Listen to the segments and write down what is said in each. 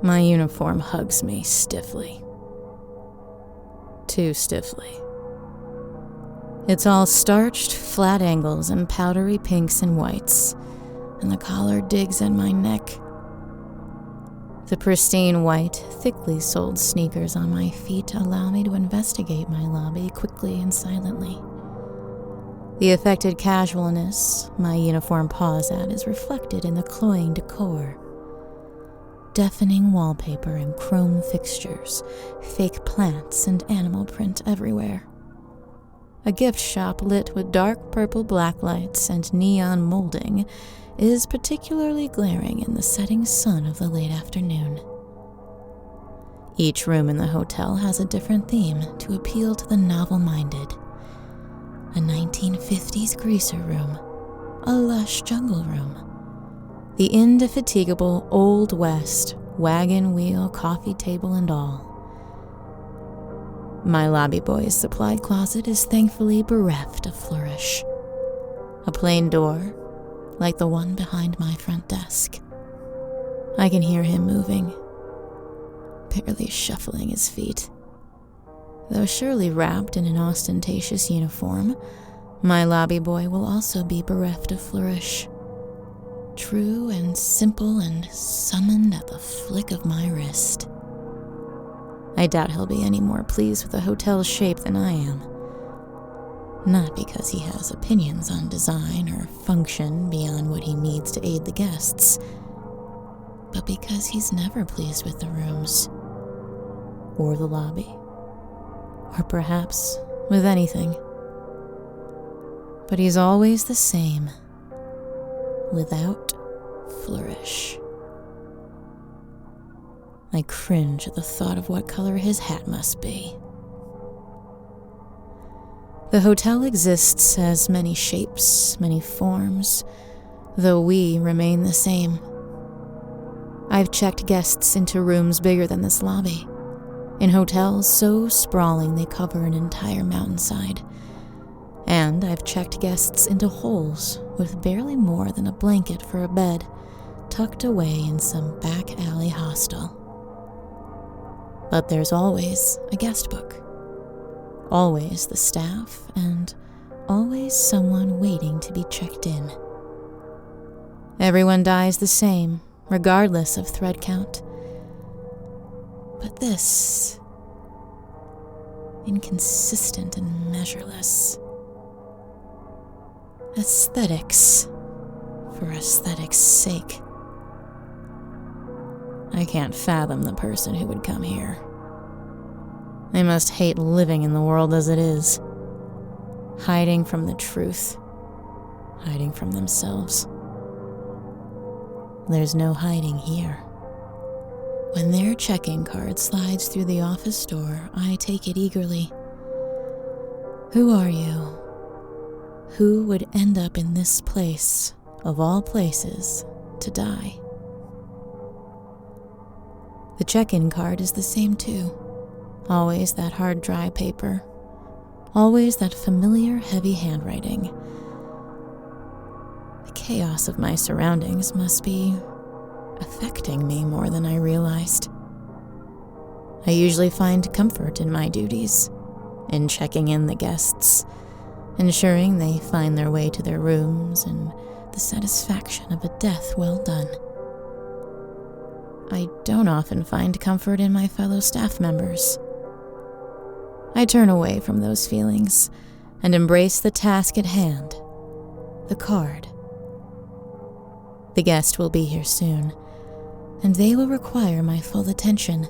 My uniform hugs me stiffly. Too stiffly. It's all starched, flat angles and powdery pinks and whites, and the collar digs at my neck. The pristine white, thickly soled sneakers on my feet allow me to investigate my lobby quickly and silently. The affected casualness my uniform paws at is reflected in the cloying decor. Deafening wallpaper and chrome fixtures, fake plants and animal print everywhere. A gift shop lit with dark purple blacklights and neon molding is particularly glaring in the setting sun of the late afternoon. Each room in the hotel has a different theme to appeal to the novel-minded. A 1950s greaser room, a lush jungle room, the indefatigable Old West wagon wheel, coffee table and all. My lobby boy's supplied closet is thankfully bereft of flourish. A plain door, like the one behind my front desk. I can hear him moving, barely shuffling his feet. Though surely wrapped in an ostentatious uniform, my lobby boy will also be bereft of flourish. True and simple and summoned at the flick of my wrist. I doubt he'll be any more pleased with the hotel's shape than I am. Not because he has opinions on design or function beyond what he needs to aid the guests, but because he's never pleased with the rooms, or the lobby, or perhaps with anything. But he's always the same, without flourish. I cringe at the thought of what color his hat must be. The hotel exists as many shapes, many forms, though we remain the same. I've checked guests into rooms bigger than this lobby, in hotels so sprawling they cover an entire mountainside. And I've checked guests into holes with barely more than a blanket for a bed, tucked away in some back alley hostel. But there's always a guest book, always the staff, and always someone waiting to be checked in. Everyone dies the same, regardless of thread count. But this, inconsistent and measureless. Aesthetics, for aesthetics' sake. I can't fathom the person who would come here. They must hate living in the world as it is, hiding from the truth, hiding from themselves. There's no hiding here. When their check-in card slides through the office door, I take it eagerly. Who are you? Who would end up in this place, of all places, to die? The check-in card is the same too. Always that hard, dry paper. Always that familiar, heavy handwriting. The chaos of my surroundings must be affecting me more than I realized. I usually find comfort in my duties, in checking in the guests, ensuring they find their way to their rooms, and the satisfaction of a death well done. I don't often find comfort in my fellow staff members. I turn away from those feelings and embrace the task at hand, the card. The guest will be here soon, and they will require my full attention.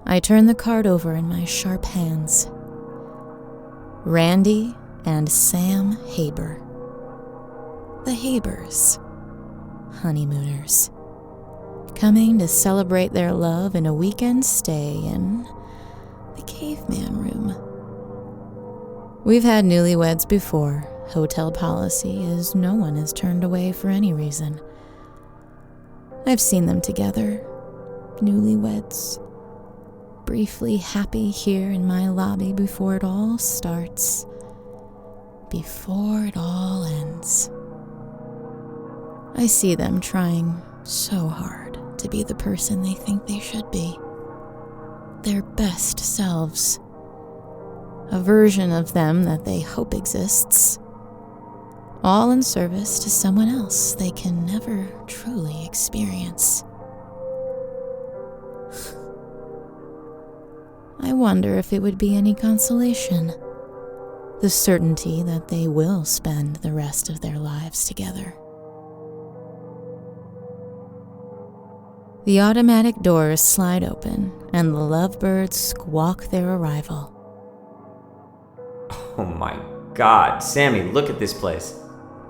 I turn the card over in my sharp hands. Randy and Sam Haber. The Habers, honeymooners, coming to celebrate their love in a weekend stay in the Caveman room. We've had newlyweds before. Hotel policy is no one is turned away for any reason. I've seen them together, newlyweds, briefly happy here in my lobby before it all starts, before it all ends. I see them trying so hard to be the person they think they should be. Their best selves. A version of them that they hope exists. All in service to someone else they can never truly experience. I wonder if it would be any consolation, the certainty that they will spend the rest of their lives together. The automatic doors slide open, and the lovebirds squawk their arrival. Oh my God, Sammy, look at this place.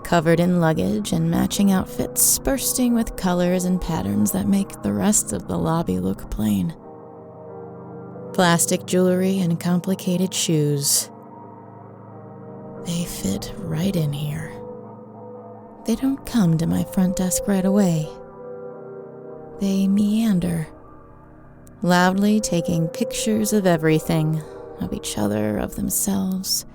Covered in luggage and matching outfits, bursting with colors and patterns that make the rest of the lobby look plain. Plastic jewelry and complicated shoes. They fit right in here. They don't come to my front desk right away. They meander, loudly taking pictures of everything, of each other, of themselves.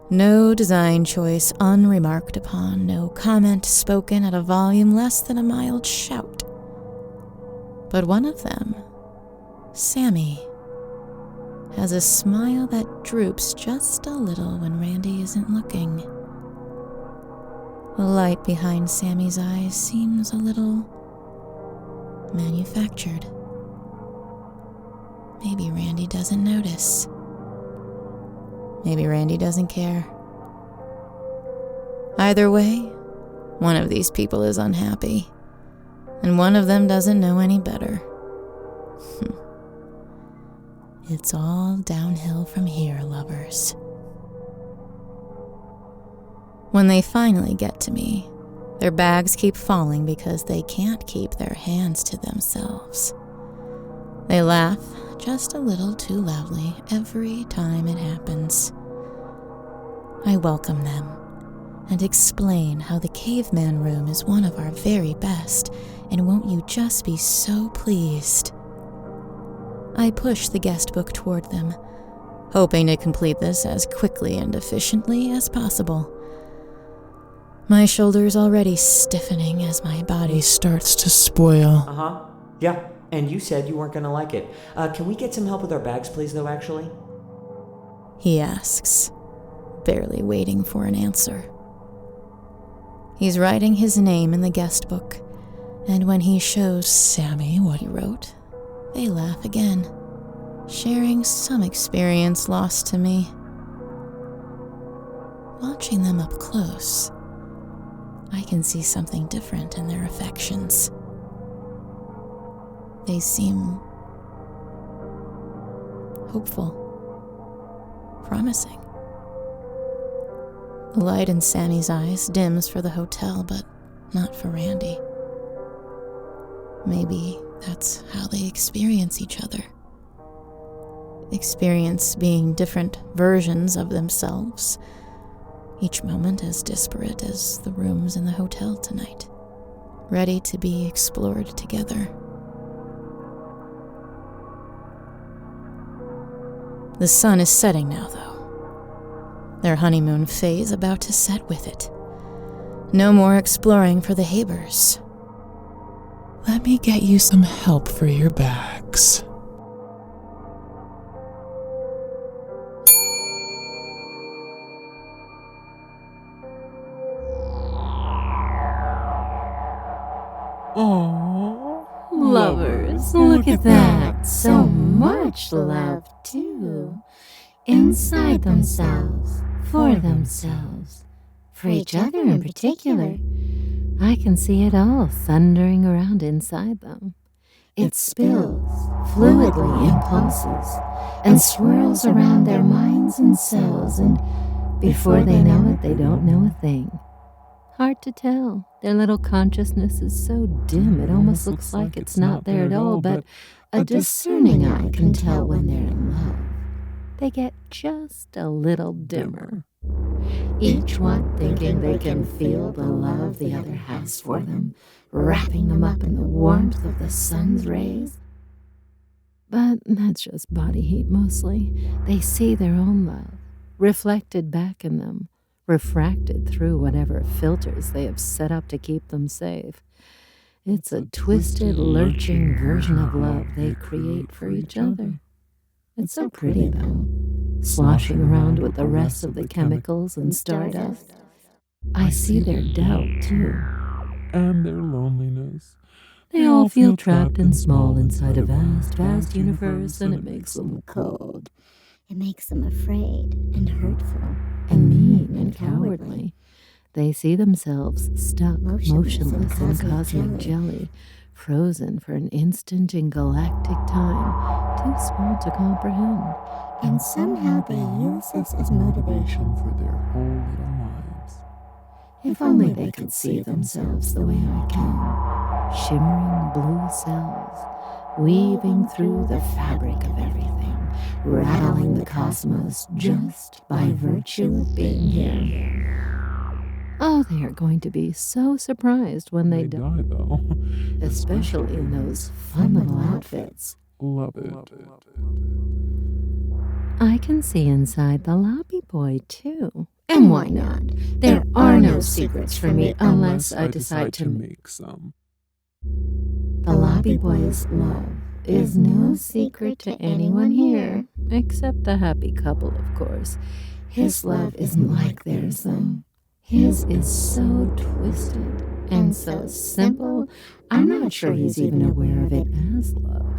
No design choice unremarked upon, no comment spoken at a volume less than a mild shout. But one of them, Sammy, has a smile that droops just a little when Randy isn't looking. The light behind Sammy's eyes seems a little manufactured. Maybe Randy doesn't notice. Maybe Randy doesn't care. Either way, one of these people is unhappy, and one of them doesn't know any better. It's all downhill from here, lovers. When they finally get to me, their bags keep falling because they can't keep their hands to themselves. They laugh just a little too loudly every time it happens. I welcome them and explain how the Caveman room is one of our very best, and won't you just be so pleased? I push the guest book toward them, hoping to complete this as quickly and efficiently as possible. My shoulders already stiffening as my body starts to spoil. Yeah, and you said you weren't gonna like it. Can we get some help with our bags, please, though, actually? He asks, barely waiting for an answer. He's writing his name in the guest book, and when he shows Sammy what he wrote, they laugh again, sharing some experience lost to me. Watching them up close, I can see something different in their affections. They seem hopeful, promising. The light in Sammy's eyes dims for the hotel, but not for Randy. Maybe that's how they experience each other. Experience being different versions of themselves, each moment as disparate as the rooms in the hotel tonight, ready to be explored together. The sun is setting now, though. Their honeymoon phase about to set with it. No more exploring for the Habers. Let me get you some help for your bags. Oh, lovers, look at that. So much love, too. Inside themselves, for themselves, for each other in particular. I can see it all thundering around inside them. It spills, fluidly impulses, and swirls around their minds and cells, and before they know it, they don't know a thing. Hard to tell. Their little consciousness is so dim it almost looks like it's not there at all, but a discerning eye can tell when they're in love. They get just a little dimmer. Each one thinking they can feel the love the other has for them, wrapping them up in the warmth of the sun's rays. But that's just body heat mostly. They see their own love, reflected back in them, refracted through whatever filters they have set up to keep them safe. It's a twisted, lurching version of love they create for each other. It's so pretty, though, sloshing around with the rest of the chemicals and stardust. I see their doubt, too. And their loneliness. They all feel trapped and small inside a vast, vast universe, and it makes them cold. It makes them afraid and hurtful. And mean and cowardly. They see themselves stuck, motionless in cosmic jelly, frozen for an instant in galactic time, too small to comprehend. And somehow they use this as motivation For their whole little lives. If only they could see themselves the way I can. Shimmering blue cells, weaving through the fabric of everything, rattling the cosmos just by virtue of being here. Oh, they are going to be so surprised when they die, though. Especially in those fun little outfits. Love it. I can see inside the lobby boy, too. And why not? There are no secrets for me unless I decide to make some. The lobby boy's love is no secret to anyone here, except the happy couple, of course. His love isn't like theirs, though. His is so twisted and so simple, I'm not sure he's even aware of it as love.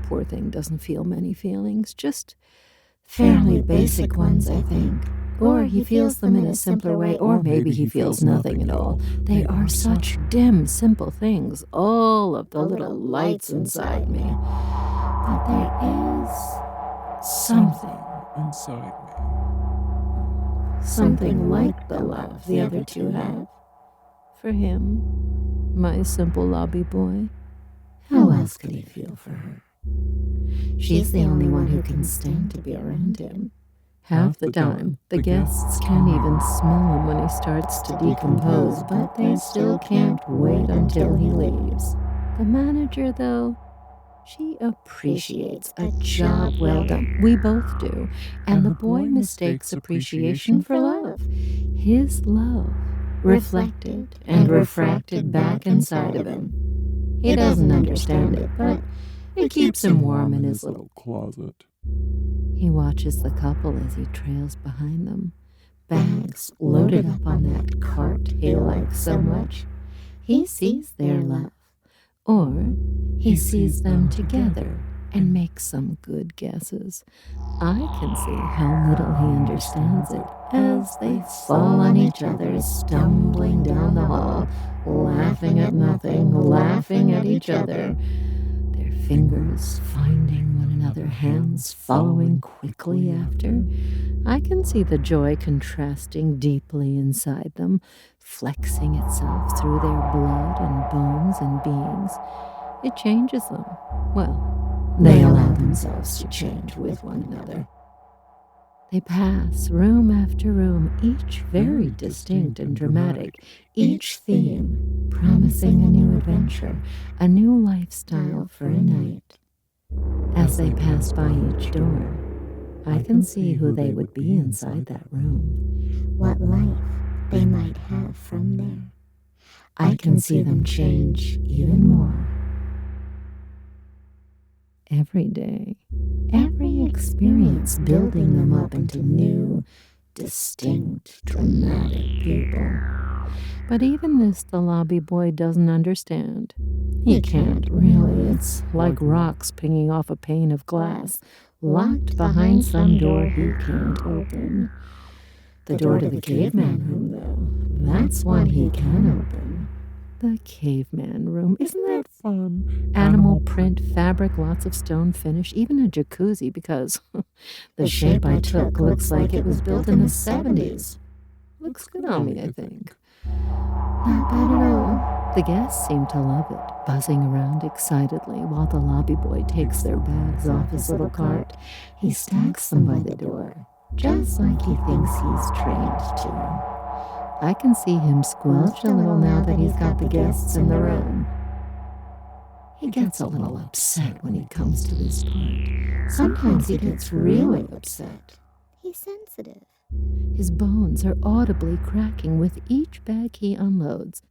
Poor thing doesn't feel many feelings, just fairly basic ones, I think. Or he feels them in a simpler way, or maybe he feels nothing at all. They are such dim, simple things, all of the little lights inside me. But there is something inside me. Something like the love the other two have. For him, my simple lobby boy. How else could he feel for her? She's the only one who can stand to be around him. Half the time, the guests can't even smell him when he starts to decompose, but they still can't wait until he leaves. The manager, though, she appreciates a job well done. We both do. And the boy mistakes appreciation for love. His love, reflected and refracted back inside of him. He doesn't understand it, but it keeps him warm in his little closet. He watches the couple as he trails behind them, bags loaded up on that cart he likes so much. He sees their love, or he sees them together and makes some good guesses. I can see how little he understands it as they fall on each other, stumbling down the hall, laughing at nothing, laughing at each other. Their fingers finding one another, hands following quickly after. I can see the joy contrasting deeply inside them, flexing itself through their blood and bones and beings. It changes them. Well, they allow themselves to change with one another. They pass room after room, each very distinct and dramatic, each theme promising a new adventure, a new lifestyle for a night. As they pass by each door, I can see who they would be inside that room. What life they might have from there. I can see them change even more. Every day, every experience building them up into new, distinct, dramatic people. But even this the lobby boy doesn't understand. He can't, really. It's like rocks pinging off a pane of glass, locked behind some door he can't open. The door to the caveman room, though, that's one he can open. The caveman room. Isn't that fun? Animal print, fabric, lots of stone finish, even a jacuzzi, because the shape I took looks like it was built in the 70s. Looks good on me, I think. Not bad at all. The guests seem to love it, buzzing around excitedly while the lobby boy takes their bags off his little cart. He stacks them by the door, just like he thinks he's trained to. I can see him squelch a little now that he's got the guests in the room. He gets a little upset when he comes to this part. Sometimes he gets really upset. He's sensitive. His bones are audibly cracking with each bag he unloads.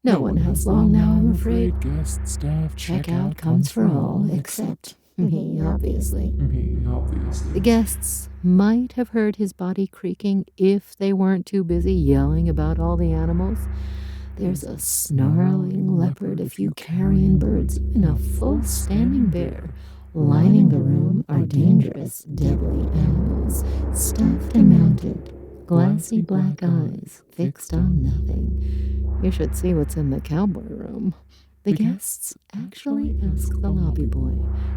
No one has long now, I'm afraid. Guest staff Checkout comes for all, except me, obviously. The guests might have heard his body creaking if they weren't too busy yelling about all the animals. There's a snarling leopard, a few carrion birds, even a full standing bear. Lining the room are dangerous, deadly animals, stuffed and mounted, glassy black eyes fixed on nothing. You should see what's in the cowboy room. The guests actually ask the lobby boy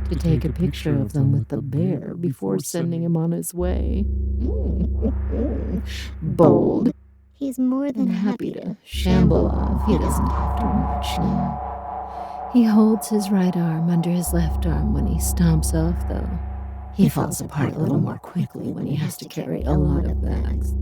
to take a picture of them with the bear before sending him on his way. Bold. He's more than Happy to shamble off. He doesn't have to much now. He holds his right arm under his left arm when he stomps off, though. He falls apart a little more quickly when he has to carry a lot of bags.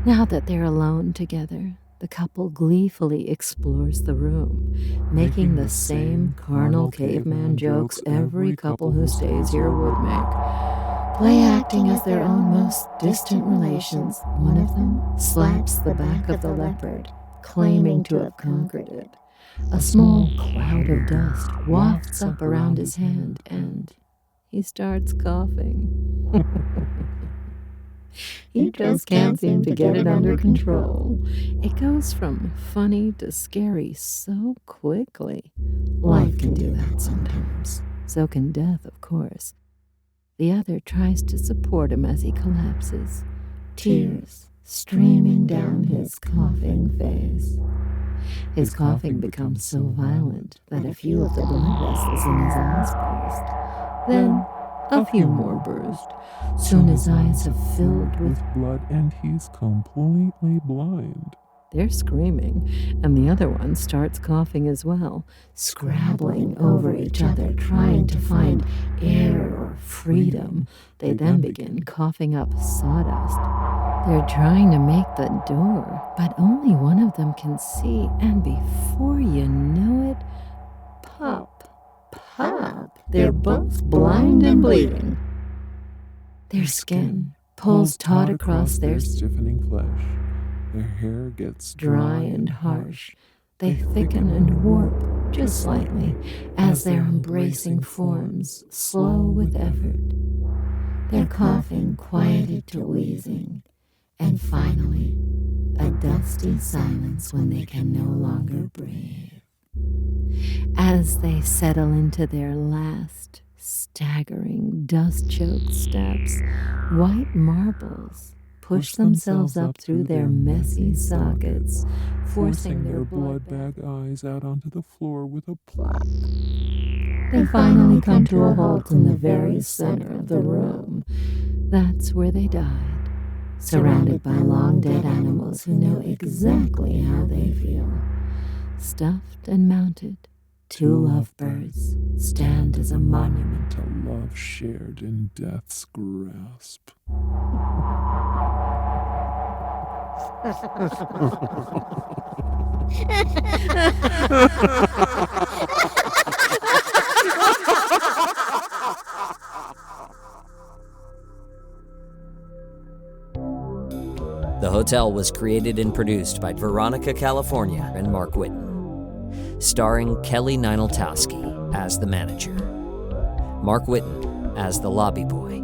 Now that they're alone together, the couple gleefully explores the room, making the same carnal caveman jokes every couple who stays here would make. Play acting as their own most distant relations, one of them slaps the back of the leopard, claiming to have conquered it. A small cloud of dust wafts up around his hand, and he starts coughing. He just can't seem to get it under control. It goes from funny to scary so quickly. Life can do that sometimes. So can death, of course. The other tries to support him as he collapses, tears streaming down his coughing face. His coughing becomes so violent that a few of the blood vessels in his eyes burst. Then a few more burst. Soon his eyes have filled with blood and he's completely blind. They're screaming, and the other one starts coughing as well, scrabbling over each other, trying to find air or freedom. They then begin coughing up sawdust. They're trying to make the door, but only one of them can see, and before you know it, pop, pop. They're both blind and bleeding. Their skin pulls taut across their stiffening flesh. Their hair gets dry and harsh. They thicken and warp just slightly as their embracing forms slow with effort. Their coughing quieted to wheezing, and finally a dusty silence when they can no longer breathe. As they settle into their last staggering, dust-choked steps, white marbles push themselves up through their messy sockets, forcing their blood bag eyes out onto the floor with a plop. They finally come to a halt in the very center of the room. That's where they died, surrounded by long-dead animals who know exactly how they feel. Stuffed and mounted, two lovebirds stand as a monument to love shared in death's grasp. The Hotel was created and produced by Veronica, California, and Mark Whitten. Starring Kelly Nienaltowski as the manager, Mark Whitten as the lobby boy,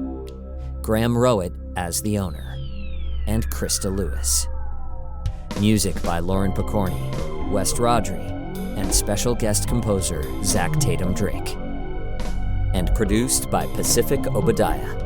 Graham Rowat as the owner, and Christa Lewis. Music by Lauren Picorni, West Rodri, and special guest composer Zach Tatom-Drake. And produced by Pacific Obadiah.